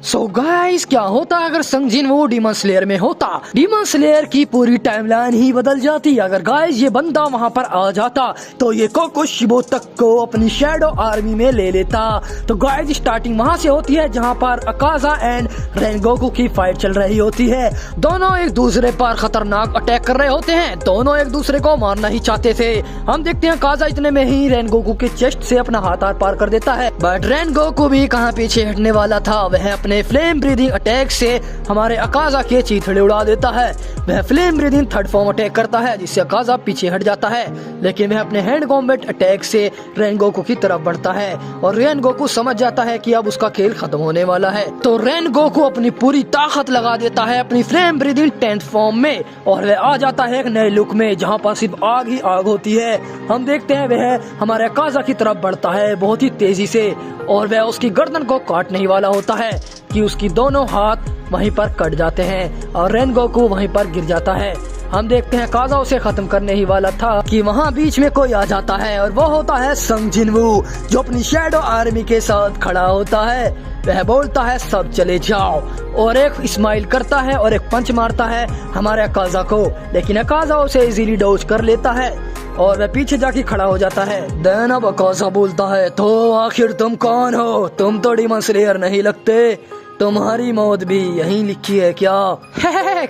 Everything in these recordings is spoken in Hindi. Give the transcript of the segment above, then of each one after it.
सो गाइस, क्या होता अगर संग जिनवू डीमन स्लेयर में होता? डीमन स्लेयर की पूरी टाइमलाइन ही बदल जाती। अगर गाइस ये बंदा वहाँ पर आ जाता तो ये कोकोशिबो तक को अपनी शैडो आर्मी में ले लेता। तो गाइस स्टार्टिंग वहाँ से होती है जहाँ पर अकाजा एंड रेनगोकू की फाइट चल रही होती है। दोनों एक दूसरे पर खतरनाक अटैक कर रहे होते हैं। दोनों एक दूसरे को मारना ही चाहते थे। हम देखते हैं अकाजा इतने में ही रेनगोकू के चेस्ट से अपना हाथ पार कर देता है, बट रेनगोकू भी कहाँ पीछे हटने वाला था। वह अपने फ्लेम ब्रीदिंग अटैक से हमारे अकाजा के चीथड़े उड़ा देता है। वह flame breathing third form attack करता है जिससे अकाजा पीछे हट जाता है, लेकिन वह अपने हैंड कॉम्बैट अटैक से रेनगोकू की तरफ बढ़ता है और रेनगोकू समझ जाता है कि अब उसका खेल खत्म होने वाला है। तो रेनगोकू अपनी पूरी ताकत लगा देता है अपनी फ्लेम ब्रीदिंग 10th फॉर्म में और वह आ जाता है एक नए लुक में जहाँ पर सिर्फ आग ही आग होती है। हम देखते हैं वह हमारे अकाजा की तरफ बढ़ता है बहुत ही तेजी से और वह उसकी गर्दन को काटने ही वाला होता है कि उसकी दोनों हाथ वहीं पर कट जाते हैं और रेनगोकू वहीं पर गिर जाता है। हम देखते हैं काजा उसे खत्म करने ही वाला था कि वहाँ बीच में कोई आ जाता है और वो होता है संग जिनवू, जो अपनी शैडो आर्मी के साथ खड़ा होता है। वह बोलता है सब चले जाओ और एक स्माइल करता है और एक पंच मारता है हमारे अकाजा को, लेकिन अकाजा उसे इजीली डॉज कर लेता है और वह पीछे जाके खड़ा हो जाता है। देन अब अकाजा बोलता है तो आखिर तुम कौन हो? तुम तो डीमन स्लेयर नहीं लगते, तुम्हारी मौत भी यहीं लिखी है क्या?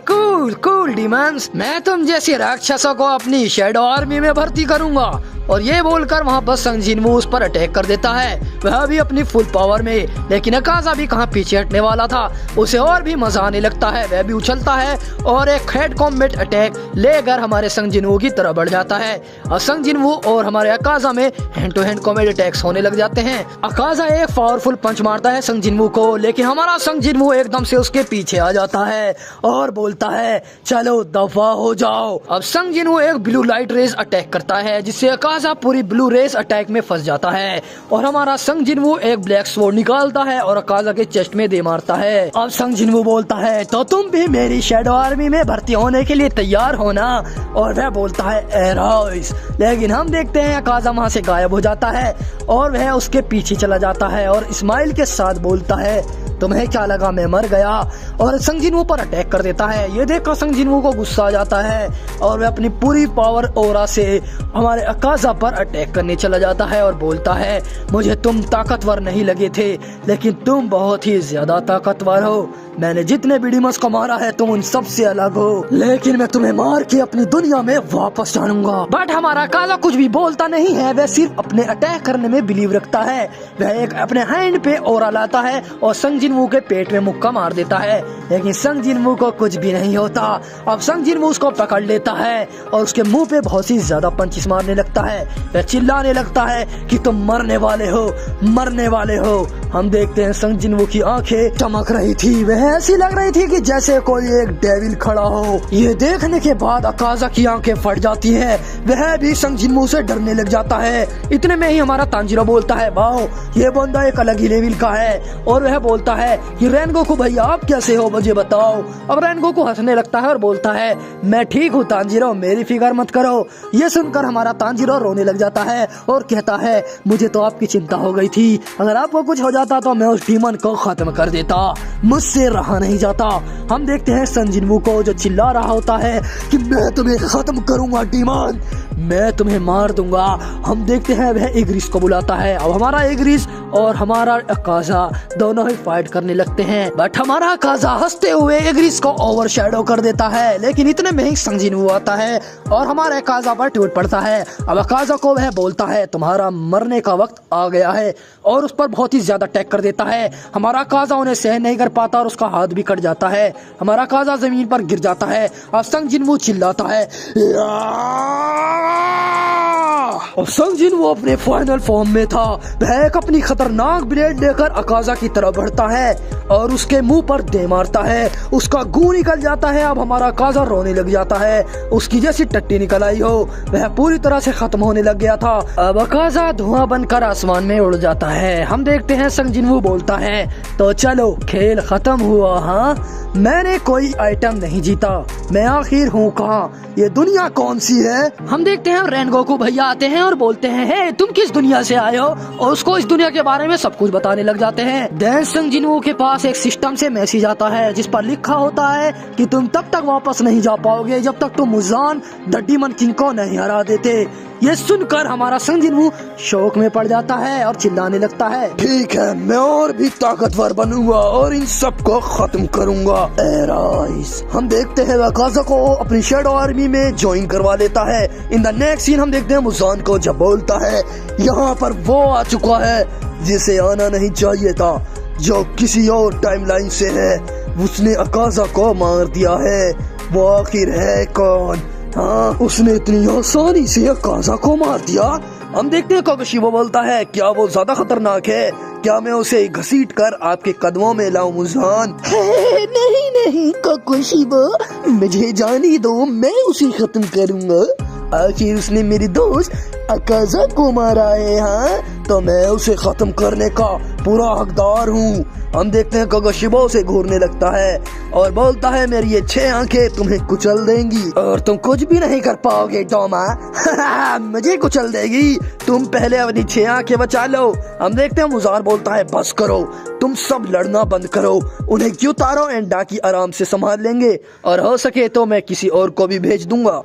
कूल कूल डीमंस, मैं तुम जैसे राक्षसों को अपनी शैडो आर्मी में भर्ती करूंगा। और ये बोलकर वहाँ पर संग जिनवू उस पर अटैक कर देता है, वह भी अपनी फुल पावर में। लेकिन अकाजा भी कहाँ पीछे हटने वाला था, उसे और भी मजा आने लगता है। वह भी उछलता है और एक हेड कॉम्बैट अटैक लेकर हमारे संग जिनवू की तरफ बढ़ जाता है और संग जिनवू और हमारे अकाजा में hand to hand combat attacks होने लग जाते हैं। अकाजा एक पावरफुल पंच मारता है संग जिनवू को, लेकिन हमारा संग जिनवू एकदम से उसके पीछे आ जाता है और बोलता है चलो दफा हो जाओ। अब संग जिनवू एक ब्लू लाइट रेस अटैक करता है जिससे अकाजा पूरी ब्लू रेस अटैक में फंस जाता है और हमारा संग जिनवू एक ब्लैक स्वॉर्ड निकालता है और अकाजा के चेस्ट में दे मारता है। अब संग जिनवू बोलता है तो तुम भी मेरी शैडो आर्मी में भर्ती होने के लिए तैयार हो ना? और वह बोलता है एरोस। लेकिन हम देखते हैं अकाजा वहाँ से गायब हो जाता है और वह उसके पीछे चला जाता है और स्माइल के साथ बोलता है तुम्हें क्या लगा मैं मर गया? और संग जिनवू पर अटैक कर देता है। ये देखकर संग जिनवू को गुस्सा आ जाता है और वह अपनी पूरी पावर ओरा से हमारे अकाजा पर अटैक करने चला जाता है और बोलता है मुझे तुम ताकतवर नहीं लगे थे, लेकिन तुम बहुत ही ज्यादा ताकतवर हो। मैंने जितने भी डीमंस को मारा है तुम उन सब से अलग हो, लेकिन मैं तुम्हें मार के अपनी दुनिया में वापस जानूंगा। बट हमारा अकाजा कुछ भी बोलता नहीं है, वह सिर्फ अपने अटैक करने में बिलीव रखता है। वह एक अपने हैंड पे ओरा लाता है और संग जिनवू के पेट में मुक्का मार देता है, लेकिन संग जिनवू को कुछ भी नहीं होता। अब संग जिनवू उसको पकड़ लेता है और उसके मुंह पे बहुत ही ज्यादा पंचिस मारने लगता है। वह चिल्लाने लगता है कि तुम मरने वाले हो, मरने वाले हो। हम देखते हैं संग जिनवू की आंखें चमक रही थी, वह ऐसी लग रही थी कि जैसे कोई एक डेविल खड़ा हो। ये देखने के बाद अकाजा की आंखें फट जाती है, वह भी संग जिनवू से डरने लग जाता है। इतने में ही हमारा तांजीरो बोलता है वाओ ये बंदा एक अलग ही लेवल का है, और वह बोलता है कि रेनगोकू भैया आप कैसे हो मुझे बताओ। अब रेनगोकू हंसने लगता है और बोलता है मैं ठीक हूँ तांजीरो, मेरी फिक्र मत करो। ये सुनकर हमारा तांजीरो रोने लग जाता है और कहता है मुझे तो आपकी चिंता हो गई थी, अगर आपको कुछ हो जाता तो मैं उस डीमन को खत्म कर देता, मुझसे रहा नहीं जाता। हम देखते हैं संग जिनवू को जो चिल्ला रहा होता है कि मैं तुम्हें खत्म करूंगा डीमन, मैं तुम्हें मार दूंगा। हम देखते हैं वह इग्रिस को बुलाता है। अब हमारा इग्रिस और हमारा अकाजा दोनों ही फाइट करने लगते हैं, बट हमारा अकाजा हंसते हुए इग्रिस को ओवरशैडो कर देता है। लेकिन इतने में ही संग जिनवू आता है और हमारे अकाजा पर टूट पड़ता है। अब अकाजा को वह बोलता है तुम्हारा मरने का वक्त आ गया है और उस पर बहुत ही ज्यादा अटैक कर देता है। हमारा अकाजा उन्हें सहन नहीं कर पाता और उसका हाथ भी कट जाता है। हमारा अकाजा जमीन पर गिर जाता है और संग जिनवू चिल्लाता है और संग जिनवू अपने फाइनल फॉर्म में था। वह एक अपनी खतरनाक ब्लेड लेकर अकाजा की तरफ बढ़ता है और उसके मुंह पर दे मारता है, उसका गूं निकल जाता है। अब हमारा अकाजा रोने लग जाता है, उसकी जैसी टट्टी निकल आई हो, वह पूरी तरह से खत्म होने लग गया था। अब अकाजा धुआं बनकर आसमान में उड़ जाता है। हम देखते हैं संग जिनवू बोलता है तो चलो खेल खत्म हुआ। हाँ, मैंने कोई आइटम नहीं जीता, मैं आखिर हूँ कहाँ, ये दुनिया कौन सी है? हम देखते हैं रेनगोकू भैया आते हैं और बोलते हैं, हे तुम किस दुनिया से आए हो, और उसको इस दुनिया के बारे में सब कुछ बताने लग जाते हैं। देन संग जिनवू के पास एक सिस्टम से मैसेज आता है जिस पर लिखा होता है कि तुम तब तक वापस नहीं जा पाओगे जब तक तुम मुजान द डीमन किंग को नहीं हरा देते। ये सुनकर हमारा संग जिनवू शौक में पड़ जाता है और चिल्लाने लगता है, ठीक है, मैं और भी ताकतवर बनूंगा और इन सब को खत्म करूंगा। एराइस। हम देखते हैं अकाजा को अपनी शैडो आर्मी में ज्वाइन करवा लेता है। इन द नेक्स्ट सीन हम देखते हैं मुजान को जब बोलता है, यहाँ पर वो आ चुका है जिसे आना नहीं चाहिए था, जो किसी और टाइमलाइन से है, उसने अकाजा को मार दिया है। वो आखिर है कौन? हाँ, उसने इतनी आसानी से अकाजा को मार दिया। हम देखते हैं कोकोशिबो बोलता है, क्या वो ज्यादा खतरनाक है? क्या मैं उसे घसीट कर आपके कदमों में लाऊं मुजान? नहीं नहीं कोकोशिबो, मुझे जाने दो, मैं उसे खत्म करूंगा। आखिर उसने मेरी दोस्त अकाजा को मारा है, हाँ, तो मैं उसे खत्म करने का पूरा हकदार हूँ। हम देखते हैं कोकोशिबो से घूरने लगता है और बोलता है, मेरी ये 6 आंखें तुम्हें कुचल देंगी और तुम कुछ भी नहीं कर पाओगे डोमा। मुझे कुचल देगी, तुम पहले अपनी 6 आंखें बचा लो। हम देखते हैं मुजान बोलता है, बस करो, तुम सब लड़ना बंद करो, उन्हें क्यों तारो एंड डाकी आराम से संभाल लेंगे, और हो सके तो मैं किसी और को भी भेज दूंगा।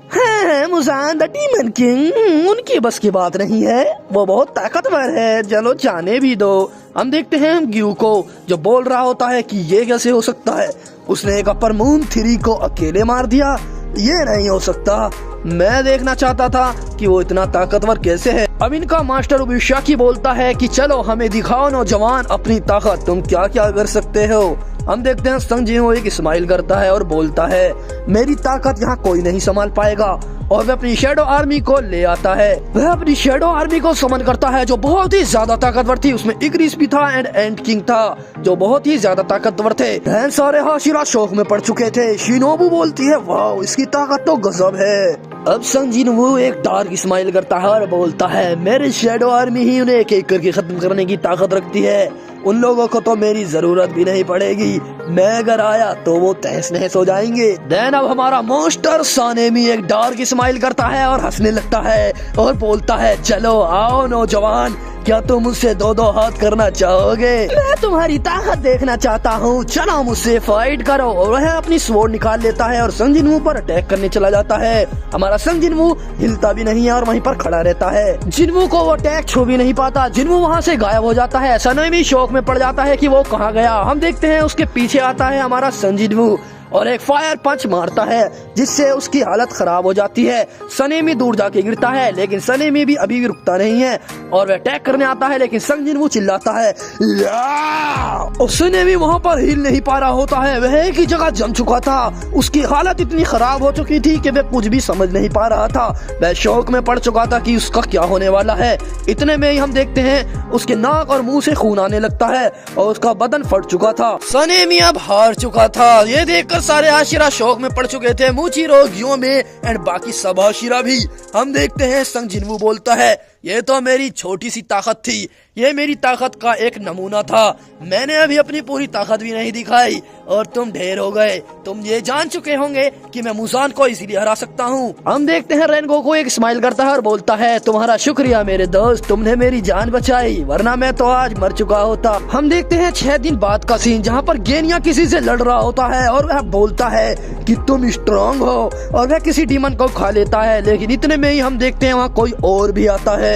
मुजान द डीमन किंग, उनकी बस की बात नहीं है, वो बहुत ताकतवर है, चलो जाने भी दो। हम देखते हैं ग्यू को जो बोल रहा होता है कि ये कैसे हो सकता है, उसने एक अपर मून 3 को अकेले मार दिया, ये नहीं हो सकता। मैं देखना चाहता था कि वो इतना ताकतवर कैसे है। अब इनका मास्टर उबिशाकी बोलता है कि चलो हमें दिखाओ नौजवान अपनी ताकत, तुम क्या क्या कर सकते हो। हम देखते हैं संग जिनवू एक स्माइल करता है और बोलता है, मेरी ताकत यहाँ कोई नहीं संभाल पाएगा, और वह अपनी शैडो आर्मी को ले आता है। वह अपनी शैडो आर्मी को समन करता है जो बहुत ही ज्यादा ताकतवर थी। उसमें इग्रिस भी था एंड एंड किंग था जो बहुत ही ज्यादा ताकतवर थे। ढेर सारे हाशिरा शौक में पड़ चुके थे। शिनोबू बोलती है, वाह इसकी ताकत तो गजब है। अब संग जिनवू एक डार्क स्माइल करता है और बोलता है, मेरी शैडो आर्मी ही उन्हें एक एक करके खत्म करने की ताकत रखती है, उन लोगों को तो मेरी जरूरत भी नहीं पड़ेगी, मैं अगर आया तो वो तहस नहस हो जाएंगे। देन अब हमारा मोस्टर सानेमी एक डार्क स्माइल करता है और हंसने लगता है और बोलता है, चलो आओ नौजवान, क्या तुम मुझसे 2-2 हाथ करना चाहोगे? मैं तुम्हारी ताकत देखना चाहता हूँ, चलो मुझसे फाइट करो। और वह अपनी स्वॉर्ड निकाल लेता है और संग जिनवू पर अटैक करने चला जाता है। हमारा संग जिनवू हिलता भी नहीं है और वहीं पर खड़ा रहता है। जिनवू को वो अटैक छू भी नहीं पाता, जिनवू वहाँ से गायब हो जाता है। सनेमी शौक में पड़ जाता है कि वो कहाँ गया। हम देखते हैं उसके पीछे आता है हमारा संग जिनवू और एक फायर पंच मारता है जिससे उसकी हालत खराब हो जाती है। सनेमी दूर जाके गिरता है लेकिन सनेमी भी अभी भी रुकता नहीं है और वह अटैक करने आता है, लेकिन संग जिनवू चिल्लाता है और सनेमी वहाँ पर हिल नहीं पा रहा होता है। वह एक ही जगह जम चुका था, उसकी हालत इतनी खराब हो चुकी थी कि वह कुछ भी समझ नहीं पा रहा था। वह शौक में पड़ चुका था कि उसका क्या होने वाला है। इतने में ही हम देखते हैं उसके नाक और मुंह से खून आने लगता है और उसका बदन फट चुका था। सनेमी अब हार चुका था। ये देखकर सारे हाशिरा शौक में पड़ चुके थे, मूचिरो, ग्योमे एंड बाकी सब हाशिरा भी। हम देखते हैं संग जिनवू बोलता है, ये तो मेरी छोटी सी ताकत थी, ये मेरी ताकत का एक नमूना था, मैंने अभी अपनी पूरी ताकत भी नहीं दिखाई और तुम ढेर हो गए। तुम ये जान चुके होंगे कि मैं मुजान को इसीलिए हरा सकता हूँ। हम देखते हैं रेनगोकू एक स्माइल करता है और बोलता है, तुम्हारा शुक्रिया मेरे दोस्त, तुमने मेरी जान बचाई, वरना मैं तो आज मर चुका होता। हम देखते हैं 6 दिन बाद का सीन जहाँ पर गेनिया किसी से लड़ रहा होता है और वह बोलता है कि तुम स्ट्रांग हो और वह किसी डीमन को खा लेता है। लेकिन इतने में ही हम देखते हैं वहाँ कोई और भी आता है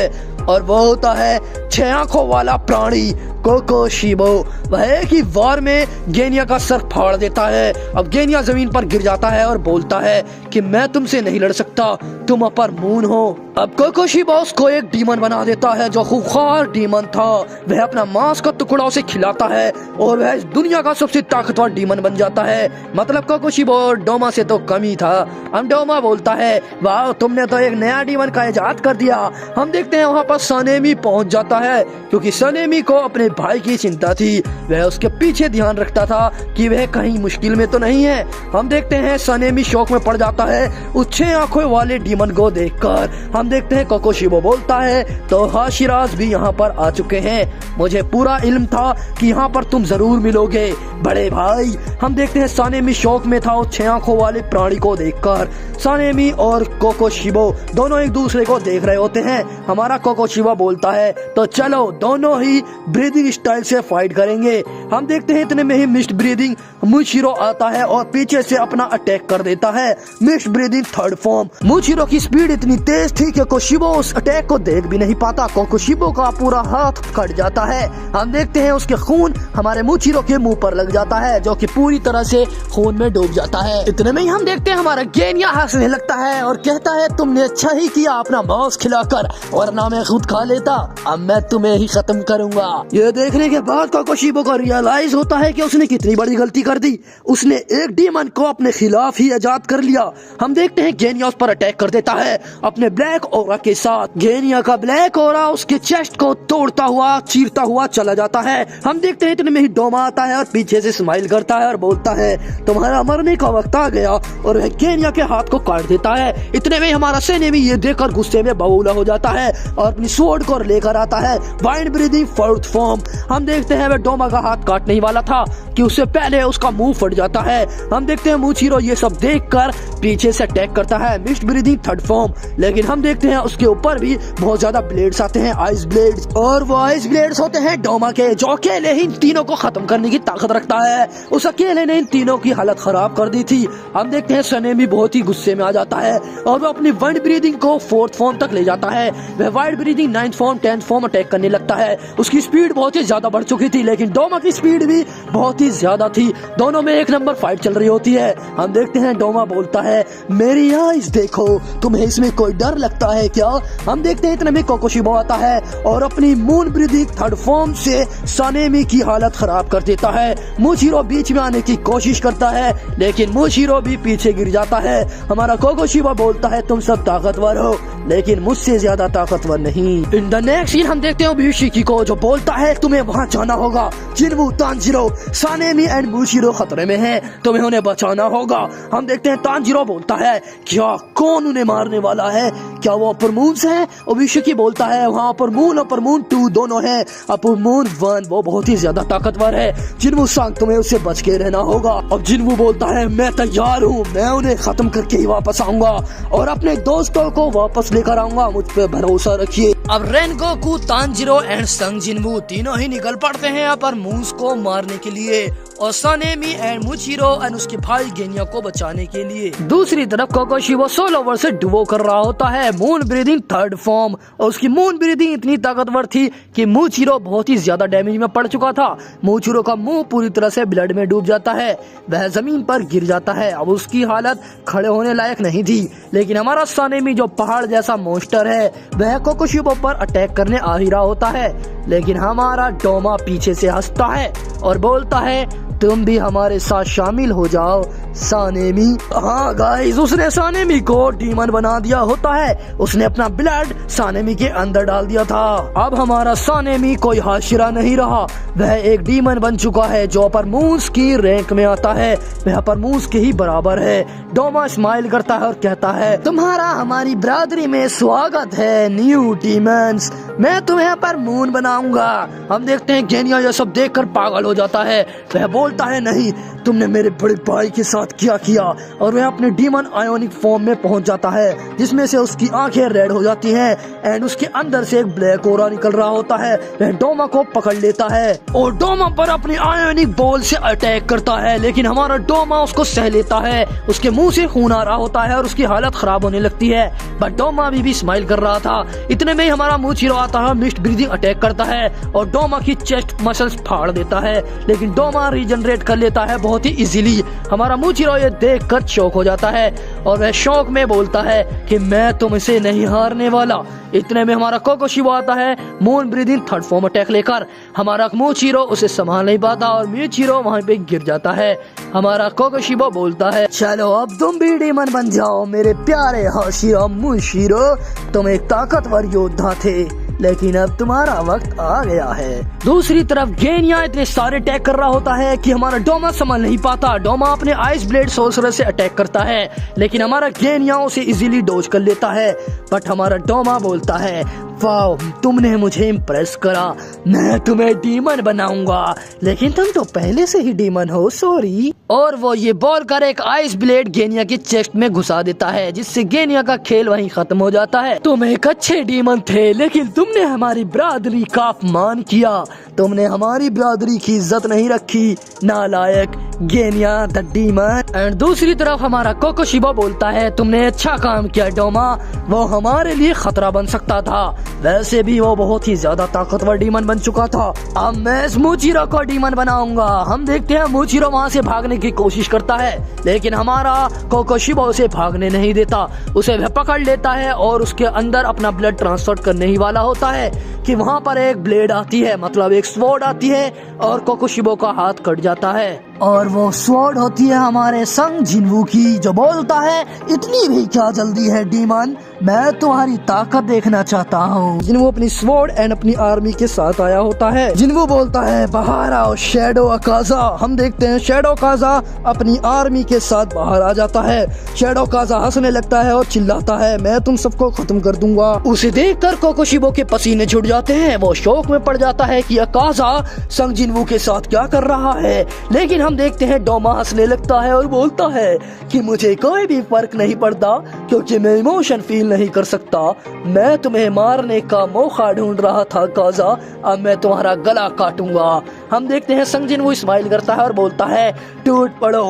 और वो होता है 6 आंखों वाला प्राणी कोकोशिबो। वह एक ही वार में गेनिया का सर फाड़ देता है। अब गेनिया जमीन पर गिर जाता है और बोलता है कि मैं तुमसे नहीं लड़ सकता, तुम अपर मून हो। अब कोकोशिबो उसको एक डीमन बना देता है जो खूंखार डीमन था। वह अपना मांस का टुकड़ा उसे खिलाता है और वह इस दुनिया का सबसे ताकतवर डीमन बन जाता है। मतलब कोकोशिबो डोमा से तो कम ही था। हम डोमा बोलता है, वाह तुमने तो एक नया डीमन का इजाद कर दिया। हम देखते हैं वहाँ पर सनेमी पहुँच जाता है क्योंकि सनेमी को अपने भाई की चिंता थी। वह उसके पीछे ध्यान रखता था कि वह कहीं मुश्किल में तो नहीं है। हम देखते हैं सनेमी शौक में पड़ जाता है उस 6 आंखों वाले डीमन को देखकर। हम देखते हैं कोकोशिबो बोलता है, तो हाशिराज भी यहाँ पर आ चुके हैं। मुझे पूरा इल्म था कि यहाँ पर तुम जरूर मिलोगे बड़े भाई। हम देखते हैं सानेमी शौक में था उस 6 आंखों वाले प्राणी को देखकर। सानेमी और कोकोशिबो दोनों एक दूसरे को देख रहे होते हैं। हमारा कोकोशिबो बोलता है, तो चलो दोनों ही ब्रीदिंग स्टाइल से फाइट करेंगे। हम देखते हैं इतने में ही मिस्ट ब्रीदिंग मुशिरो आता है और पीछे से अपना अटैक कर देता है। Mist breathing third form. मुशिरो की स्पीड इतनी तेज थी कि कोकोशिबो उस अटैक को देख भी नहीं पाता। कोकोशिबो का पूरा हाथ कट जाता है। हम देखते हैं उसके खून हमारे मुशिरो के मुंह पर लग जाता है, जो कि पूरी तरह से खून में डूब जाता है। इतने में ही हम देखते हैं हमारा गेनिया हंसने लगता है और कहता है, तुमने अच्छा ही किया अपना मांस खिलाकर, वरना मैं खुद खा लेता। अब मैं तुम्हें ही खत्म करूंगा। ये देखने के बाद कोकोशिबो को रियलाइज होता है कि उसने कितनी बड़ी गलती कर दी। उसने एक डीमन को अपने खिलाफ ही आजाद कर लिया। हम देखते हैं गेनिया उस पर अटैक कर देता है अपने ब्लैक ओरा के साथ। गेनिया का ब्लैक ओरा उसके चेस्ट को तोड़ता हुआ चीरता हुआ चला जाता है। हम देखते हैं इतने में ही डोमा आता है और पीछे से स्माइल करता है और बोलता है, तुम्हारा मरने का वक्त आ गया, और वह गेनिया के हाथ को काट देता है। इतने में हमारा सैनिक ये देखकर गुस्से में बबूला हो जाता है और अपनी स्वॉर्ड को लेकर आता है। Wide breathing fourth form. हम देखते हैं वह डोमा का हाथ काटने ही वाला था कि उससे पहले उसका मुंह फट जाता है। हम देखते हैं मुशिरो ये सब देखकर पीछे से अटैक करता है। Mist breathing third form. लेकिन हम देखते हैं उसके ऊपर भी बहुत ज्यादा ब्लेड्स आते हैं, आइस ब्लेड्स, और वो आइस ब्लेड्स होते हैं डोमा के, जो अकेले ही इन तीनों को खत्म करने की ताकत रखता है। उस अकेले ने इन तीनों की हालत खराब कर दी थी। हम देखते हैं सनेमी बहुत ही गुस्से में आ जाता है और वो अपनी वाइड ब्रीदिंग को फोर्थ फॉर्म तक ले जाता है। वह wide breathing 9th form 10th form attack करने लगता है। उसकी स्पीड बहुत ही ज्यादा बढ़ चुकी थी, लेकिन डोमा की स्पीड भी बहुत ही ज्यादा थी। दोनों में एक नंबर फाइट चल रही होती है। हम देखते हैं डोमा बोलता है, मेरी आइज देखो, तुम्हें इसमें कोई डर लगता है क्या? हम देखते हैं इतने में कोकोशिबो आता है और अपनी मून ब्रीदिंग थर्ड फॉर्म से सानेमी की हालत खराब कर देता है। मुशिरो बीच में आने की कोशिश करता है, लेकिन मुशिरो भी पीछे गिर जाता है। हमारा कोकोशिबो बोलता है, तुम सब ताकतवर हो, लेकिन मुझसे ज्यादा ताकतवर नहीं। इन द नेक्स्ट सीन हम देखते हैं बिशिकी को, जो बोलता है, तुम्हें वहाँ जाना होगा। जिन्वू, तांजीरो, सानेमी एंड मुशिरो खतरे में हैं, तुम्हें उन्हें बचाना होगा। हम देखते हैं तांजीरो बोलता है, क्या कौन उन्हें मारने वाला है? क्या वो अपर मून से है? बिशिकी बोलता है, वहाँ अपर मून 2 दोनों हैं। अपर मून 1 वो बहुत ही ज्यादा ताकतवर है। जिन्वू सांग, तुम्हें उससे बच के रहना होगा। अब जिन्वू बोलता है, मैं तैयार हूँ, मैं उन्हें खत्म करके ही वापस आऊंगा और अपने दोस्तों को वापस लेकर आऊंगा, मुझ पे भरोसा रखिए। अब रेनगोकू, तांजीरो एंड संग जिन्वू तीनों ही निकल पड़ते हैं अपर मून्स को मारने के लिए और सानेमी एंड मुशिरो एंड उसके भाई गेनिया को बचाने के लिए। दूसरी तरफ कोकोशिबो सोलोवर से डुओ कर रहा होता है मून ब्रीदिंग थर्ड फॉर्म, और उसकी मून ब्रीदिंग इतनी ताकतवर थी कि मुशिरो बहुत ही ज्यादा डैमेज में पड़ चुका था। मुशिरो का मुंह पूरी तरह से ब्लड में डूब जाता है, वह जमीन पर गिर जाता है। अब उसकी हालत खड़े होने लायक नहीं थी, लेकिन हमारा सानेमी जो पहाड़ जैसा मॉन्स्टर है वह कोकोशिबो पर अटैक करने आ ही रहा होता है, लेकिन हमारा डोमा पीछे से हंसता है और बोलता है, तुम भी हमारे साथ शामिल हो जाओ सानेमी। हाँ गाइस, उसने सानेमी को डीमन बना दिया होता है। उसने अपना ब्लड सानेमी के अंदर डाल दिया था। अब हमारा सानेमी कोई हाशिरा नहीं रहा, वह एक डीमन बन चुका है जो अपर मून्स की रैंक में आता है। वह अपर मून्स के ही बराबर है। डोमा स्माइल करता है और कहता है, तुम्हारा हमारी बरादरी में स्वागत है न्यू डीमंस, मैं तुम्हें अपर मून बनाऊंगा। हम देखते हैं गेनिया ये सब देखकर पागल हो जाता है। वह बोलता है, नहीं, तुमने मेरे बड़े भाई के साथ क्या किया? और वह अपने डीमन आयोनिक फॉर्म में पहुंच जाता है, जिसमें से उसकी आंखें रेड हो जाती हैं एंड उसके अंदर से एक ब्लैक ओरा निकल रहा होता है। वह डोमा को पकड़ लेता है और डोमा पर अपनी आयोनिक बॉल से अटैक करता है, लेकिन हमारा डोमा उसको सह लेता है। उसके मुंह से खून आ रहा होता है और उसकी हालत खराब होने लगती है, बट डोमा भी स्माइल कर रहा था। इतने में ही हमारा मुशिरो आता है, मिस्ट ब्रीदिंग अटैक करता है और डोमा की चेस्ट मसल्स फाड़ देता है, लेकिन डोमा रीजनरेट कर लेता है बहुत ही इजीली। हमारा मुशिरो ये देखकर शॉक हो जाता है और वह शौक में बोलता है कि मैं तुमसे नहीं हारने वाला। इतने में हमारा कोकोशिबो आता है moon breathing third form attack लेकर। हमारा मुशिरो उसे संभाल नहीं पाता और मुशिरो वहाँ पे गिर जाता है। हमारा कोकोशिबो बोलता है, चलो अब तुम भी डीमन बन जाओ मेरे प्यारे हाशिरा मुशिरो, तुम एक ताकतवर योद्धा थे, लेकिन अब तुम्हारा वक्त आ गया है। दूसरी तरफ गेनिया इतने सारे अटैक कर रहा होता है कि हमारा डोमा संभल नहीं पाता। डोमा अपने आइस ब्लेड सोर्सरर से अटैक करता है, लेकिन हमारा गेनिया उसे इजीली डॉज कर लेता है। बट हमारा डोमा बोलता है, वाह तुमने मुझे इम्प्रेस करा, मैं तुम्हें डीमन बनाऊंगा। लेकिन तुम तो पहले से ही डीमन हो, सॉरी। और वो ये बोल कर एक आइस ब्लेड गेनिया की चेस्ट में घुसा देता है, जिससे गेनिया का खेल वहीं खत्म हो जाता है। तुम एक अच्छे डीमन थे, लेकिन तुमने हमारी बरादरी का अपमान किया, तुमने हमारी बरादरी की इज्जत नहीं रखी, नालायक गेनिया द डीमन। एंड दूसरी तरफ हमारा कोकोशिबा बोलता है, तुमने अच्छा काम किया डोमा, वो हमारे लिए खतरा बन सकता था, वैसे भी वो बहुत ही ज्यादा ताकतवर डीमन बन चुका था। अब मैं इस मूचिरो को डीमन बनाऊंगा। हम देखते हैं मूचिरो वहाँ से भागने की कोशिश करता है, लेकिन हमारा कोकोशिबा उसे भागने नहीं देता। उसे वह पकड़ लेता है और उसके अंदर अपना ब्लड ट्रांसफर करने ही वाला होता है कि वहाँ पर एक ब्लेड आती है, मतलब एक स्वॉर्ड आती है, और कोकोशिबा का हाथ कट जाता है। और वो स्वॉर्ड होती है हमारे संग जिन्वू की, जो बोलता है, इतनी भी क्या जल्दी है डीमन, मैं तुम्हारी ताकत देखना चाहता हूँ। जिन्वू अपनी स्वॉर्ड एंड अपनी आर्मी के साथ आया होता है। जिन्वू बोलता है, बाहर आओ शैडो अकाजा। हम देखते हैं शैडो काजा अपनी आर्मी के साथ बाहर आ जाता है। शैडो काजा हंसने लगता है और चिल्लाता है, मैं तुम सबको खत्म कर दूंगा। उसे देखकर कोकोशिबो के पसीने छूट जाते हैं। वो शौक में पड़ जाता है कि अकाजा संग जिन्वू के साथ क्या कर रहा है। लेकिन हम देखते हैं डोमा हंसने लगता है और बोलता है कि मुझे कोई भी फर्क नहीं पड़ता, क्योंकि मैं इमोशन फील नहीं कर सकता। मैं तुम्हें मारने का मौका ढूंढ रहा था काजा, अब मैं तुम्हारा गला काटूंगा। हम देखते हैं संग जिन्वू स्माइल करता है और बोलता है, टूट पड़ो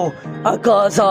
Akaza.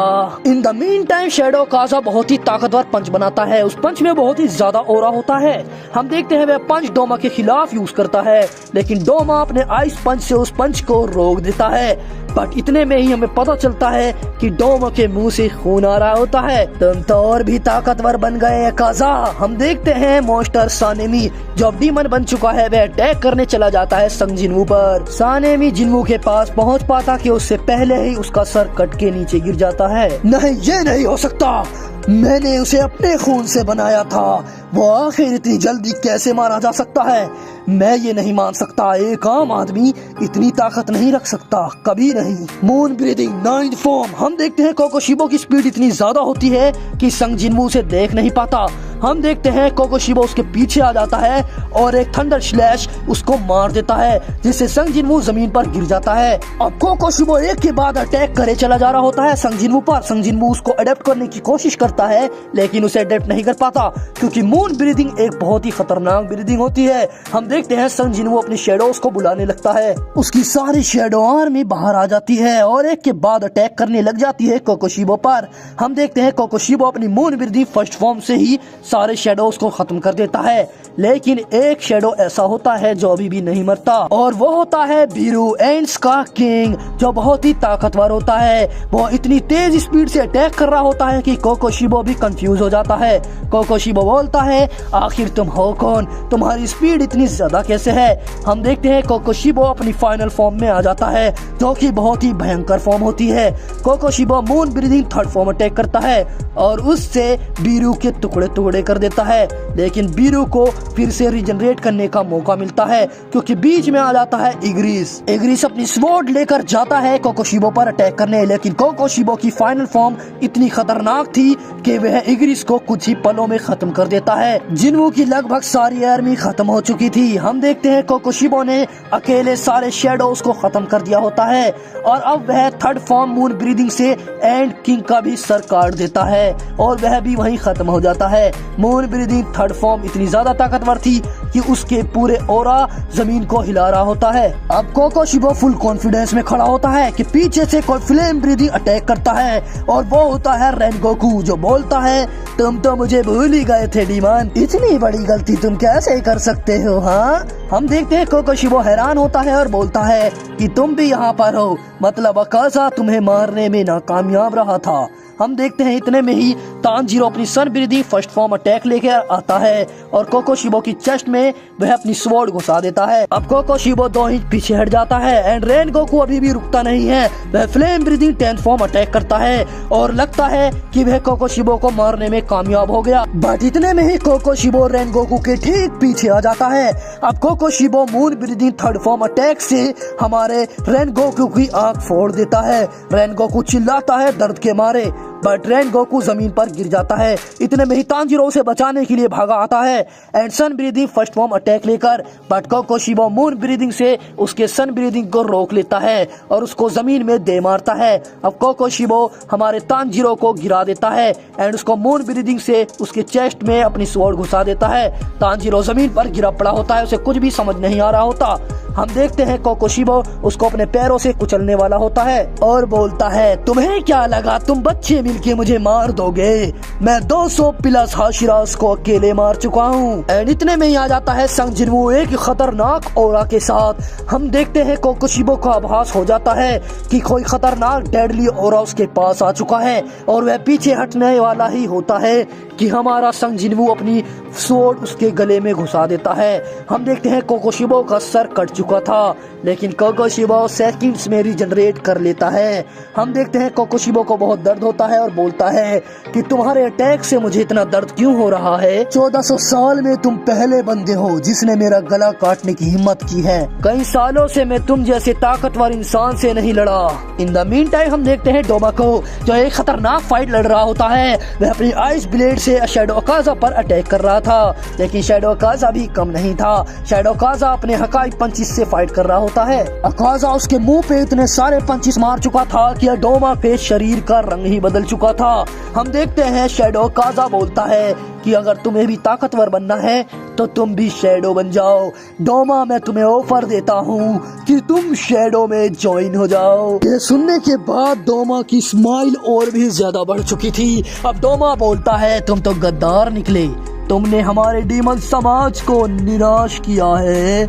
In the meantime shadow काजा बहुत ही ताकतवर पंच बनाता है। उस पंच में बहुत ही ज्यादा ऑरा होता है। हम देखते हैं वह पंच डोमा के खिलाफ यूज करता है, लेकिन डोमा अपने आइस पंच से उस पंच को रोक देता है। बट इतने में ही हमें पता चलता है कि डोमा के मुंह से खून आ रहा होता है। तुम तो और भी ताकतवर बन गए काजा। हम देखते हैं मॉन्स्टर सानेमी, जो अब डीमन बन चुका है, वह अटैक करने चला जाता है संग जिन्वू पर। सानेमी जिन्वू के पास पहुंच पाता कि उससे पहले ही उसका सर कट के नीचे गिर जाता है। नहीं, ये नहीं हो सकता, मैंने उसे अपने खून से बनाया था, वो आखिर इतनी जल्दी कैसे मारा जा सकता है? मैं ये नहीं मान सकता, एक आम आदमी इतनी ताकत नहीं रख सकता, कभी नहीं। Moon breathing 9th form. हम देखते हैं कोकोशिबो की स्पीड इतनी ज्यादा होती है कि संग जिन्वू उसे देख नहीं पाता। हम देखते हैं कोकोशिबो उसके पीछे आ जाता है और एक थंडर स्लैश उसको मार देता है, जिससे संग जिन्वू जमीन पर गिर जाता है। अब कोकोशिबो एक के बाद अटैक करे चला जा रहा होता है संग जिन्वू पर। संग जिन्वू उसको अडेप्ट करने की कोशिश करता है, लेकिन उसे अडेप्ट नहीं कर पाता, क्योंकि मून ब्रीदिंग एक बहुत ही खतरनाक ब्रीदिंग होती है। हम देखते हैं संग जिन्वू अपनी शैडोज को बुलाने लगता है। उसकी सारी शैडो आर्मी बाहर आ जाती है और एक के बाद अटैक करने लग जाती है कोकोशिबो पर। हम देखते हैं कोकोशिबो अपनी मून ब्रीदिंग फर्स्ट फॉर्म से ही सारे शैडोज को खत्म कर देता है, लेकिन एक शैडो ऐसा होता है जो अभी भी नहीं मरता, और वो होता है बीरू एंड्स का किंग, जो बहुत ही ताकतवर होता है। वो इतनी तेज स्पीड से अटैक कर रहा होता है कि कोकोशिबो भी कंफ्यूज हो जाता है। कोकोशिबो बोलता है, आखिर तुम हो कौन, तुम्हारी स्पीड इतनी ज्यादा कैसे है? हम देखते हैं कोकोशिबो अपनी फाइनल फॉर्म में आ जाता है, जो कि बहुत ही भयंकर फॉर्म होती है। Kokushibo moon breathing third form attack करता है और उससे बीरू के टुकड़े टुकड़े कर देता है, लेकिन बीरू को फिर से रिजनरेट करने का मौका मिलता है, क्योंकि बीच में आ जाता है इग्रिस। इग्रिस अपनी स्वॉर्ड लेकर जाता है कोकोशिबो पर अटैक करने, लेकिन कोकोशिबो की फाइनल फॉर्म इतनी खतरनाक थी कि वह इग्रिस को कुछ ही पलों में खत्म कर देता है। जिन्वू की लगभग सारी आर्मी खत्म हो चुकी थी। हम देखते हैं कोकोशिबो ने अकेले सारे शैडोज को खत्म कर दिया होता है, और अब वह थर्ड फॉर्म मून ब्रीदिंग से एंड किंग का भी सर काट देता है और वह भी वहीं खत्म हो जाता है। मून ब्रीदिंग थर्ड फॉर्म इतनी ज्यादा ताकतवर थी कि उसके पूरे ओरा जमीन को हिला रहा होता है। अब कोकोशिबो फुल कॉन्फिडेंस में खड़ा होता है कि पीछे से कोई फ्लेम ब्रीदिंग अटैक करता है, और वो होता है रेनगोकू, जो बोलता है, तुम तो मुझे भूल ही गए थे डीमन, इतनी बड़ी गलती तुम कैसे कर सकते हो? हाँ, हम देखते हैं कोकोशिबो हैरान होता है और बोलता है कि तुम भी यहाँ पर हो, मतलब अकाजा तुम्हें मारने में नाकामयाब रहा था। हम देखते हैं इतने में ही तानजीरो अपनी sun breathing first form attack लेकर आता है और कोकोशिबो की चेस्ट में में वह अपनी स्वॉर्ड घुसा देता है। अब कोकोशिबो 2 इंच पीछे हट जाता है एंड रेन गोकू अभी भी रुकता नहीं है। वह flame breathing 10th form attack करता है और लगता है कि वह कोकोशिबो को मारने में कामयाब हो गया, बट इतने में ही कोकोशिबो रेन गोकू के ठीक पीछे आ जाता है। अब Kokushibo moon breathing 3rd form attack से हमारे रेन गोकू की आंख फोड़ देता है। रेन गोकू चिल्लाता है दर्द के मारे, बट रेन गोकू जमीन पर गिर जाता है। इतने में ही तांजीरो उसे बचाने के लिए भागा आता है and sun breathing 1st form attack लेकर, बट कोकोशिबो मून ब्रीदिंग से उसके सन ब्रीदिंग को रोक लेता है और उसको जमीन में दे मारता है। अब कोकोशिबो हमारे तांजीरो को गिरा देता है एंड उसको मून ब्रीदिंग से उसके चेस्ट में अपनी स्वॉर्ड घुसा देता है। तांजीरो जमीन पर गिरा पड़ा होता है, उसे कुछ भी समझ नहीं आ रहा होता। हम देखते हैं कोकोशिबो उसको अपने पैरों से कुचलने वाला होता है और बोलता है, तुम्हें क्या लगा तुम बच्चे मिलके मुझे मार दोगे? मैं 200 प्लस हाशिरास को अकेले मार चुका हूँ। एंड इतने में ही आ जाता है संग जिनवू एक खतरनाक ऑरा के साथ। हम देखते हैं कोकोशिबो का आभास हो जाता है कि कोई खतरनाक डेडली ऑरा उसके पास आ चुका है और वह पीछे हटने वाला ही होता है कि हमारा संग जिनवू अपनी स्वॉर्ड उसके गले में घुसा देता है। हम देखते हैं कोकोशिबो का सर कट चुका था, लेकिन कोकोशिबो सेकंड्स में रीजनरेट कर लेता है। हम देखते हैं कोकोशिबो को बहुत दर्द होता है और बोलता है कि तुम्हारे अटैक से मुझे इतना दर्द क्यों हो रहा है? 1400 साल में तुम पहले बंदे हो जिसने मेरा गला काटने की हिम्मत की है। कई सालों से मैं तुम जैसे ताकतवर इंसान से नहीं लड़ा। इन द मीन टाइम हम देखते हैं डोमा को, जो एक खतरनाक फाइट लड़ रहा होता है। वह अपनी आइस ब्लेड से शैडो अकाजा पर अटैक कर रहा था, लेकिन शैडो अकाजा भी कम नहीं था। शैडो अकाजा अपने हकाई पंचिस से फाइट कर रहा होता है। अकाजा उसके मुंह पे इतने सारे पंचिस मार चुका था कि डोमा के शरीर का रंग ही बदल चुका था। हम देखते हैं शैडो अकाजा बोलता है कि अगर तुम्हें भी ताकतवर बनना है तो तुम भी शैडो बन जाओ। डोमा, मैं तुम्हें ऑफर देता हूँ कि तुम शैडो में ज्वाइन हो जाओ। ये सुनने के बाद डोमा की स्माइल और भी ज्यादा बढ़ चुकी थी। अब डोमा बोलता है, तुम तो गद्दार निकले, तुमने हमारे डीमन समाज को निराश किया है।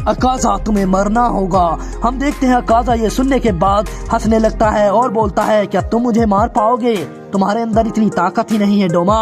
अकाजा, तुम्हें मरना होगा। हम देखते हैं अकाजा ये सुनने के बाद हंसने लगता है और बोलता है, क्या तुम मुझे मार पाओगे? तुम्हारे अंदर इतनी ताकत ही नहीं है डोमा।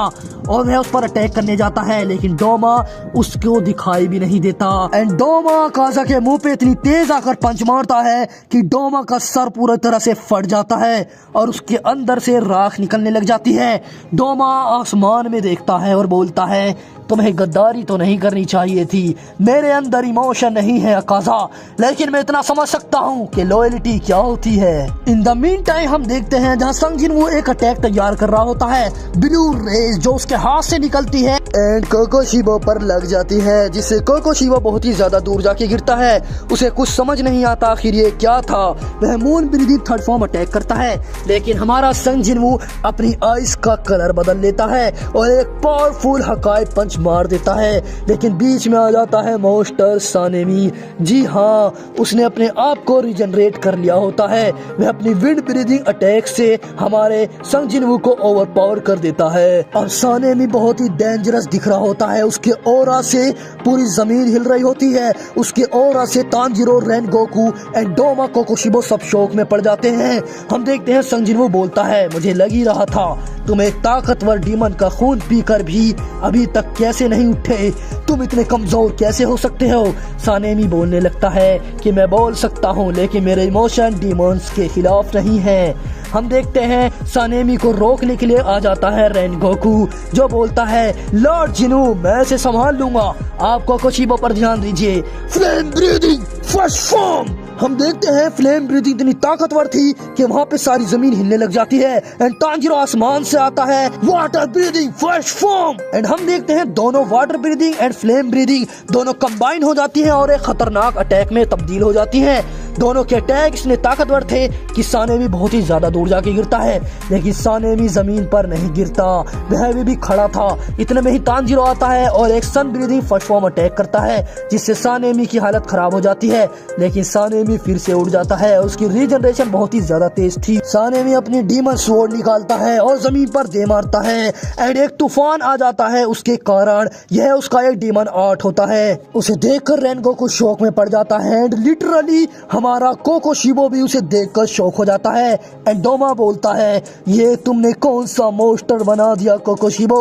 और वह उस पर अटैक करने जाता है, लेकिन डोमा उसको दिखाई भी नहीं देता एंड डोमा अकाजा के मुंह पे इतनी तेज आकर पंच मारता है कि डोमा का सर पूरी तरह से फट जाता है और उसके अंदर से राख निकलने लग जाती है। डोमा आसमान में देखता है और बोलता है, तुम्हें गद्दारी तो नहीं करनी चाहिए थी। मेरे अंदर इमोशन नहीं है अकाजा, लेकिन मैं इतना समझ सकता हूँ कि लॉयल्टी क्या होती है। इन द मीन टाइम हम देखते हैं जहाँ संग जिनवू एक अटैक तैयार कर रहा होता है। ब्लू रेज जो उसके हाथ से निकलती है एंड कोकोशिबो पर लग जाती है, जिससे कोकोशिबो बहुत ही ज्यादा दूर जाके गिरता है। उसे कुछ समझ नहीं आता आखिर ये क्या था। वह moon breathing 3rd form attack करता है, लेकिन हमारा संग जिनवू अपनी आइस का कलर बदल लेता है और एक पावरफुल हकाई पंच मार देता है। लेकिन बीच में आ जाता है मॉन्स्टर सानेमी। जी हाँ, उसने अपने आप को रिजनरेट कर लिया होता है। वह अपनी विंड ब्रीदिंग अटैक से हमारे संग जिनवू को ओवरपावर कर देता है। और सानेमी बहुत ही डेंजरस दिख रहा होता है। उसके ऑरा से पूरी जमीन हिल रही होती है। उसके ऑरा से Tanjiro, Rengoku and Doma Kokushibo सब शौक में पड़ जाते हैं। हम देखते हैं संग जिनवू बोलता है, मुझे लग ही रहा था तुम एक ताकतवर डीमन का खून पीकर भी अभी तक कैसे नहीं उठे। तुम इतने कमजोर कैसे हो सकते हो? सानेमी बोलने लगता है कि मैं बोल सकता हूँ, लेकिन मेरे इमोशन डीमंस के खिलाफ नहीं है। हम देखते हैं सानेमी को रोकने के लिए आ जाता है रेन गोकू, जो बोलता है, लॉर्ड जिनू, मैं इसे संभाल लूंगा, आप कोकोशिबो पर ध्यान दीजिए। Flame breathing 1st form. हम देखते हैं फ्लेम ब्रीदिंग इतनी ताकतवर थी कि वहाँ पे सारी जमीन हिलने लग जाती है एंड तांजीरो आसमान से आता है, water breathing 1st form. And हम देखते हैं दोनों water breathing and flame breathing दोनों कंबाइन हो जाती हैं और एक खतरनाक अटैक में तब्दील हो जाती हैं। दोनों के अटैक इतने ताकतवर थे कि सानेमी बहुत ही ज्यादा दूर जाके गिरता है, लेकिन सानेमी जमीन पर नहीं गिरता, वह भी खड़ा था। इतने में ही तांजीरो आता है और एक सन ब्रीदिंग 1st फॉर्म अटैक करता है, जिससे सानेमी की हालत खराब हो जाती है। लेकिन सानेमी फिर से उड़ जाता है। उसकी रीजनरेशन बहुत ही ज्यादा तेज थी। सानेमी अपनी डीमन स्वॉर्ड निकालता है और जमीन पर दे मारता है एंड एक तूफान आ जाता है। उसके कारण यह उसका एक डीमन आर्ट होता है। उसे देखकर रेन गोकू शौक में पड़ जाता है एंड लिटरली हमारा कोकोशिबो भी उसे देखकर शौक हो जाता है। एंड डोमा बोलता है, ये तुमने कौन सा मोस्टर बना दिया कोकोशिबो,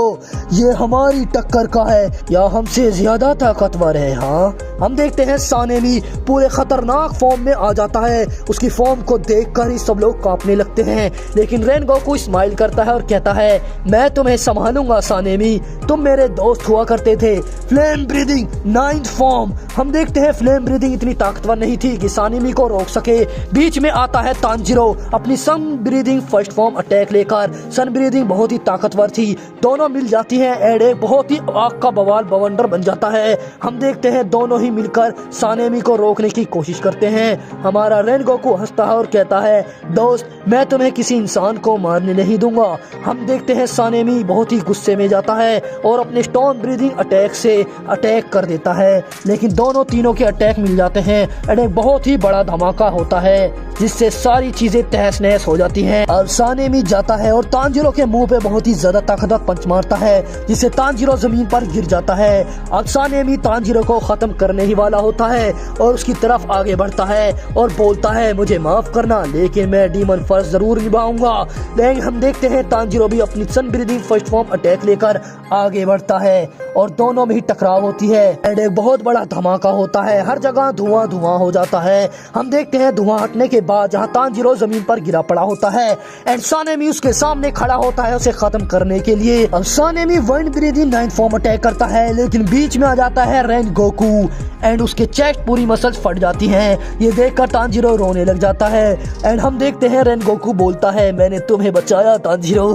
ये हमारी टक्कर का है या हमसे ज्यादा ताकतवर है। हाँ, हम देखते हैं सानेमी पूरे खतरनाक फॉर्म में आ जाता है। उसकी फॉर्म को देखकर ही सब लोग कांपने लगते हैं, लेकिन रेनगोकू स्माइल करता है और कहता है, मैं तुम्हें संभालूंगा सानेमी, तुम मेरे दोस्त हुआ करते थे। Flame breathing 9th form. हम देखते हैं फ्लेम ब्रीदिंग इतनी ताकतवर नहीं थी कि सानेमी को रोक सके। बीच में आता है तांजिरो अपनी sun breathing 1st form attack लेकर। सन ब्रीदिंग बहुत ही ताकतवर थी, दोनों मिल जाती हैं एंड एक बहुत ही आग का बवाल बवंडर बन जाता है। हम देखते हैं दोनों ही मिलकर सानेमी को रोकने की कोशिश करते हैं। हमारा रेनगोकू हंसता है और कहता है, दोस्त मैं तुम्हें किसी इंसान को मारने नहीं दूंगा। हम देखते हैं सानेमी बहुत ही गुस्से में जाता है और अपने स्टॉर्म ब्रीदिंग अटैक से अटैक कर देता है, लेकिन दोनों तीनों के अटैक मिल जाते हैं एंड एक बहुत ही बड़ा धमाका होता है जिससे सारी चीजें तहस नहस हो जाती हैं। और सानेमी जाता है और तांजिरो के मुंह पे बहुत ही ज्यादा ताकतवर पंच मारता है जिससे तांजिरो जमीन पर गिर जाता है। अब सानेमी तांजिरो को खत्म करने ही वाला होता है और उसकी तरफ आगे बढ़ता है और बोलता है, मुझे माफ करना लेकिन मैं डीमन फर्स्ट जरूर निभाऊंगा। लेकिन हम देखते हैं तांजिरो भी अपनी sun breathing 1st form attack लेकर आगे बढ़ता है और दोनों में ही टकराव होती है एंड एक बहुत बड़ा धमाका होता है। हर जगह धुआं धुआं हो जाता है। हम देखते हैं धुआं हटने के बाद जहां तांजिरो जमीन पर गिरा पड़ा होता है एंड सानेमी उसके सामने खड़ा होता है उसे खत्म करने के लिए। अब Sanemi wind breathing 9th form attack करता है, लेकिन बीच में आ जाता है रेनगोकू एंड उसके चेस्ट पूरी मसल्स फट जाती हैं। ये देखकर तांजिरो रोने लग जाता है एंड हम देखते हैं रेनगोकू बोलता है, मैंने तुम्हें बचाया तांजिरो,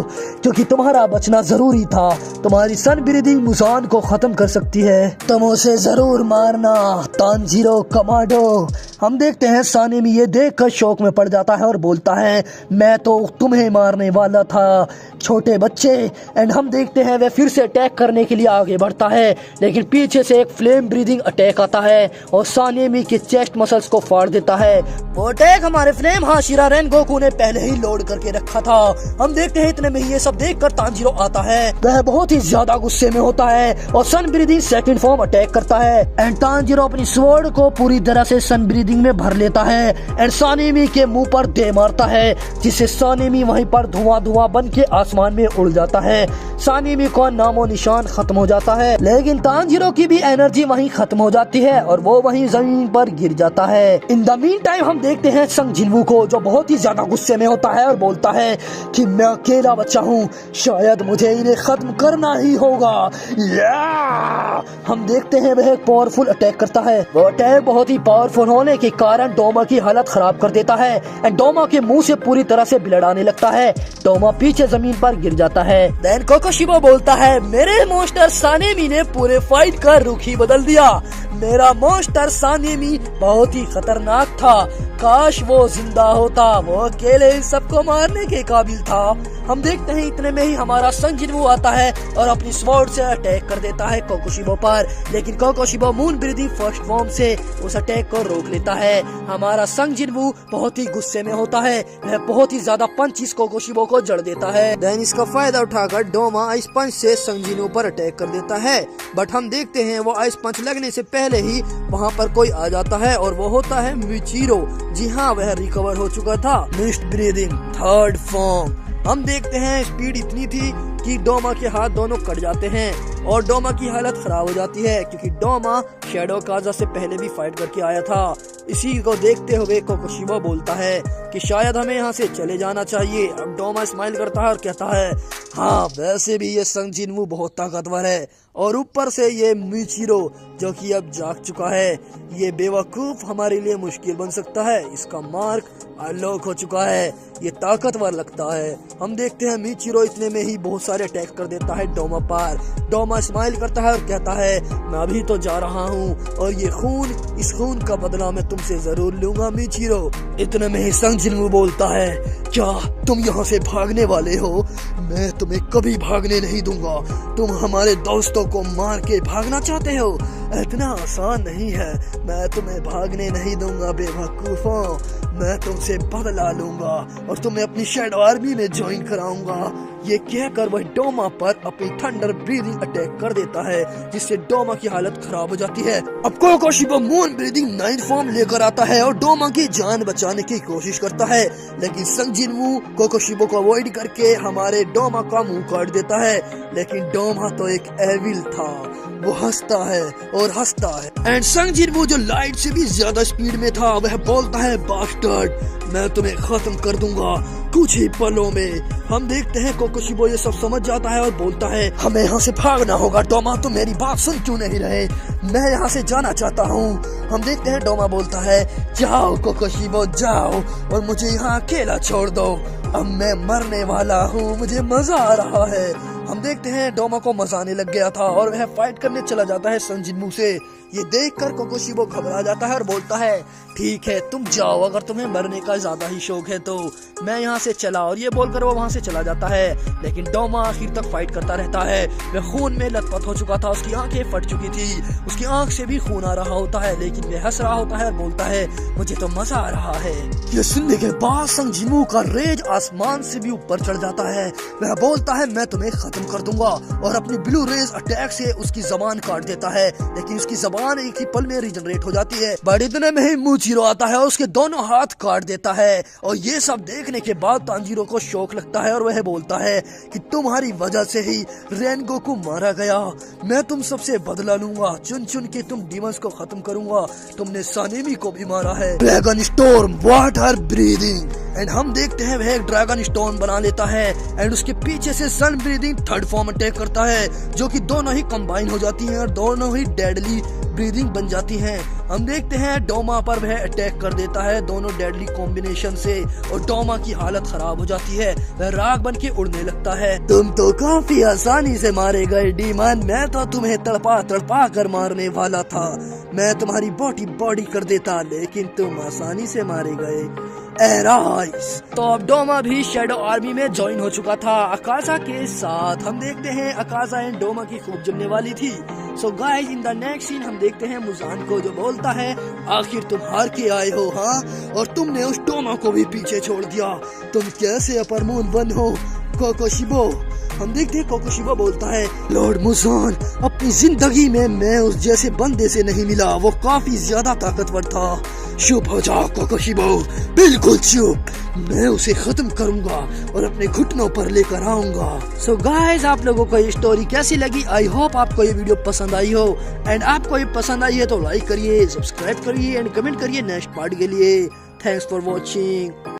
क्योंकि तुम्हारा बचना जरूरी था। तुम्हारी सन ब्रीदिंग मुसान को खत्म कर सकती है, तुम उसे जरूर मारना तांजिरो कमांडो। हम देखते हैं सानेमी ये देखकर शौक में पड़ जाता है और बोलता है, मैं तो तुम्हें मारने वाला था छोटे बच्चे। एंड हम देखते हैं वह फिर से अटैक करने के लिए आगे बढ़ता है, लेकिन पीछे से एक फ्लेम ब्रीदिंग अटैक आता है और सानेमी के चेस्ट मसल्स को फाड़ देता है। वो अटैक हमारे फ्लेम हाशिरा रेनगोकू ने पहले ही लोड करके रखा था। हम देखते हैं इतने में ये सब देखकर तांजिरो आता है, वह बहुत ही ज्यादा गुस्से में होता है और sun breathing 2nd form attack करता है एंड तांजिरो अपनी स्वॉर्ड को पूरी तरह से सन ब्रीदिंग में भर लेता है एंड सानेमी के मुंह पर दे मारता है, जिससे सानेमी वहीं पर धुआं धुआं बन के आसमान में उड़ जाता है। सानेमी का नामो निशान खत्म हो जाता है, लेकिन तांजिरो की भी एनर्जी वहीं खत्म हो जाती है और वो वहीं जमीन पर गिर जाता है। इन द मीन टाइम हम देखते हैं संग जिनवू को, जो बहुत ही ज्यादा गुस्से में होता है और बोलता है कि मैं अकेला बच्चा हूँ, शायद मुझे इन्हें खत्म करना ही होगा। हम देखते हैं वह एक पावरफुल अटैक करता है। वो अटैक बहुत ही पावरफुल होने के कारण डोमा की हालत खराब कर देता है एंड डोमा के मुंह से पूरी तरह से ब्लड आने लगता है। डोमा पीछे जमीन पर गिर जाता है। देन कोकोशिबो बोलता है, मेरे मोस्टर सानेमी ने पूरे फाइट का रुख ही बदल दिया। मेरा मोस्टर सानेमी बहुत ही खतरनाक था, काश वो जिंदा होता, वो अकेले इन सबको मारने के काबिल था। हम देखते हैं इतने में ही हमारा संग जिनवू आता है और अपनी स्वॉर्ड से अटैक कर देता है कोकोशिबो पर, लेकिन कोकोशिबो मून ब्रीदिंग 1st फॉर्म से उस अटैक को रोक लेता है। हमारा संग जिनवू बहुत ही गुस्से में होता है, वह बहुत ही ज्यादा पंच इस कोकोशिबो को जड़ देता है। देन इसका फायदा उठाकर डोमा आइस पंच से संग जिनवू पर अटैक कर देता है, बट हम देखते हैं वो आइस पंच लगने से पहले ही वहाँ पर कोई आ जाता है और वो होता है मिचिरो। जी हाँ, वह रिकवर हो चुका था। Mist breathing 3rd form. हम देखते हैं स्पीड इतनी थी कि डोमा के हाथ दोनों कट जाते हैं और डोमा की हालत खराब हो जाती है, क्योंकि डोमा शैडो काजा से पहले भी फाइट करके आया था। इसी को देखते हुए कोकोशिबो बोलता है कि शायद हमें यहाँ से चले जाना चाहिए। अब डोमा स्माइल करता है और कहता है, हाँ वैसे भी ये संग जिनवू बहुत ताकतवर है और ऊपर से ये मिचिरो जो कि अब जाग चुका है, ये बेवकूफ हमारे लिए मुश्किल बन सकता है। इसका मार्क अनलॉक हो चुका है, ये ताकतवर लगता है। हम देखते हैं मिचिरो इतने में ही बहुत सारे अटैक कर देता है डोमा पर। डोमा स्माइल करता है और कहता है, मैं अभी तो जा रहा हूँ और ये खून, इस खून का बदला मैं तुमसे जरूर लूंगा मिचिरो। इतने में ही संग जिनवू बोलता है, क्या तुम यहाँ से भागने वाले हो? मैं तुम्हें कभी भागने नहीं दूंगा। तुम हमारे दोस्तों को मार के भागना चाहते हो? इतना आसान नहीं है, मैं तुम्हें भागने नहीं दूंगा बेवकूफों। मैं तुमसे बदला लूंगा और तुम्हें अपनी शैडो आर्मी में ज्वाइन कराऊंगा। ये कहकर वह डोमा पर अपनी थंडर ब्रीदिंग अटैक कर देता है, जिससे डोमा की हालत खराब हो जाती है। अब कोकोशिबा मून ब्रीदिंग 9 फॉर्म लेकर आता है और डोमा की जान बचाने की कोशिश करता है, लेकिन संग जिनवू कोकोशिबा को अवॉइड करके हमारे डोमा का मुंह काट देता है। लेकिन डोमा तो एक एविल था, वो हंसता है और हंसता है। एंड संग जिनवू जो लाइट से भी ज्यादा स्पीड में था, वह बोलता है बास्टर्ड, मैं तुम्हें खत्म कर दूंगा कुछ ही पलों में। हम देखते हैं कोकोशिबा ये सब समझ जाता है और बोलता है हमें यहाँ से भागना होगा। डोमा तुम मेरी बात सुन क्यों नहीं रहे, मैं यहाँ से जाना चाहता हूँ। हम देखते हैं डोमा बोलता है जाओ कोकोशिबा जाओ और मुझे यहाँ अकेला छोड़ दो, अब मैं मरने वाला हूँ, मुझे मजा आ रहा है। हम देखते हैं डोमा को मजा आने लग गया था और वह फाइट करने चला जाता है संग जिनवू से। ये देखकर कोकोशिबा घबरा जाता है और बोलता है ठीक है तुम जाओ, अगर तुम्हें मरने का ज्यादा ही शौक है तो मैं यहाँ से चला। और ये बोलकर वो वहाँ से चला जाता है, लेकिन डोमा आखिर तक फाइट करता रहता है। वह खून में लथपथ हो चुका था, उसकी आंखें फट चुकी थी, उसकी आंख से भी खून आ रहा होता है, लेकिन वह हंस रहा होता है और बोलता है मुझे तो मजा आ रहा है। ये सुनने के बाद संग जिनवू का रेज आसमान से भी ऊपर चढ़ जाता है। वह बोलता है मैं तुम्हें खत्म कर दूंगा और अपनी ब्लू रेज अटैक से उसकी जबान काट देता है, लेकिन उसकी जबान एक ही पल में रिजनरेट हो जाती है। बड़े इतने में ही मूचिरो आता है और उसके दोनों हाथ काट देता है। और ये सब देखने के बाद तांजीरो को शौक लगता है और वह बोलता है कि तुम्हारी वजह से ही रेनगोकू मारा गया, मैं तुम सबसे बदला लूंगा, चुन चुन के तुम डीमंस को खत्म करूंगा, तुमने सानेमी को भी मारा है। Dragon storm water breathing and हम देखते हैं वह एक ड्रैगन स्टोन बना लेता है एंड उसके पीछे से sun breathing third form attack करता है, जो कि दोनों ही कंबाइन हो जाती हैं और दोनों ही डेडली ब्रीदिंग बन जाती हैं। हम देखते हैं डोमा पर वह अटैक कर देता है दोनों डेडली कॉम्बिनेशन से और डोमा की हालत खराब हो जाती है, वह राग बन के उड़ने लगता है। तुम तो काफी आसानी से मारे गए डीमन, मैं तो तुम्हें तड़पा तड़पा कर मारने वाला था, मैं तुम्हारी बॉडी कर देता, लेकिन तुम आसानी से मारे गए। तो अब डोमा भी शैडो आर्मी में ज्वाइन हो चुका था अकाजा के साथ। हम देखते हैं अकाजा एंड डोमा की खूब जमने वाली थी। So guys in the next scene हम देखते हैं मुजान को, जो बोलता है आखिर तुम हार के आए हो हाँ, और तुमने उस डोमा को भी पीछे छोड़ दिया, तुम कैसे अपर मून वन हो कोकोशिबा। हम देखते हैं कोकोशिबा बोलता है लॉर्ड मुजान, अपनी जिंदगी में मैं उस जैसे बंदे से नहीं मिला, वो काफी ज्यादा ताकतवर था। चुप हो जाओ कोकोशिबा, बिल्कुल चुप, मैं उसे खत्म करूंगा और अपने घुटनों पर लेकर आऊंगा। सो गाइस आप लोगों को ये स्टोरी कैसी लगी? आई होप आपको ये वीडियो पसंद आई हो एंड आपको ये पसंद आई है तो लाइक करिए, सब्सक्राइब करिए एंड कमेंट करिए नेक्स्ट पार्ट के लिए। Thanks for watching.